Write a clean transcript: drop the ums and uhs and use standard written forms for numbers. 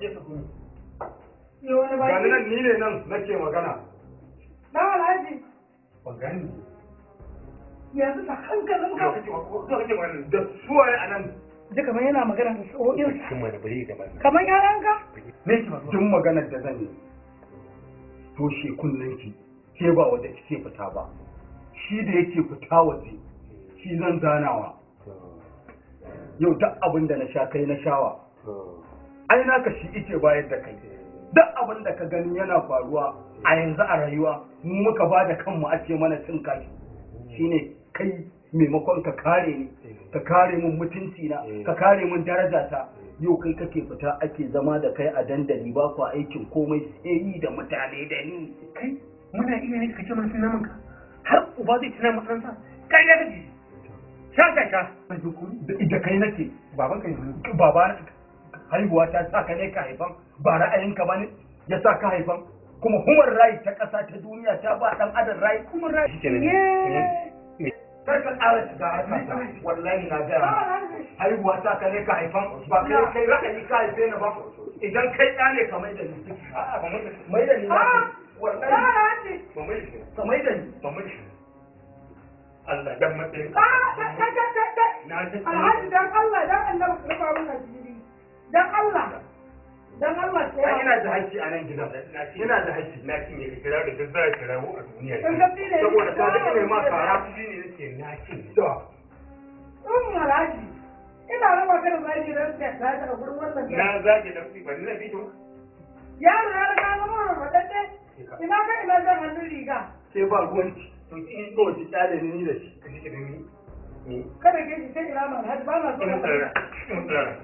ke ka kuma. Yo wani baki. Gani nan ni ne nan nake magana. Na Alhaji. Ban gani. Yanzu da hankalin ka. Kake magana da suwaye a nan. Ji kamar yana magana da sa'o'in. Kuma da bari da ba. Kamar yaran ka. Ne ki ba. Tun maganar da zan yi. Toshe kunnen ki. Ke ba waje kike fita ba. Shi da yake fita waje. Shi zan zanawa. Yau duk abin da na sha kai na shawa. Ai naka shi ike bayar da kai. Duk abin da ka gani yana faruwa a yanzu a rayuwa mu muka ba da kanmu ake mana cin kashi. Shine kai maimakon ka kare ni, ka kare mun mutunci na, ka kare mun darajata. Yau kai kake fita ake zama da kai a dandali ba ku aikin komai sai yi da mutane da ni. Kai muna iya ne kace mana sunan ka har uba zai tuna maka sa kai da kaji sha Da kai nake baban kai ne baba haihuwa ta sa ka ne ka haifan ba ra'ayinka ba ne ya sa ka haifan kuma human right ta ƙasa ta duniya ta ba ɗan adam right human right kar ka ƙara shiga harkar wallahi na gaya haihuwa ta ka ne ka haifan ba kai ra'ayi ka haife ni ba idan kai ɗa ne ka mai da ni mai da ni wallahi ka mai da ni Allah dan matsayin Alhaji dan Allah dan Allah ka rufa mun asiri dan Allah sai ina da haƙƙi a nan gidan ina da haƙƙi na cinye ka kira da duk za ka kira a duniya saboda ka ga ina ma kara shi ne nake na cinye da Alhaji ina raba ka da zaki dan sai ka ta gurin wannan na zage dan ba ni na fito yaro ya riga na mura madadde ina ka ina zan hannun riga sai ba gwanci to in ko ji tsale ni da shi ka ji da ni kada ke ji sai ina ma Alhaji ba na so ina tsara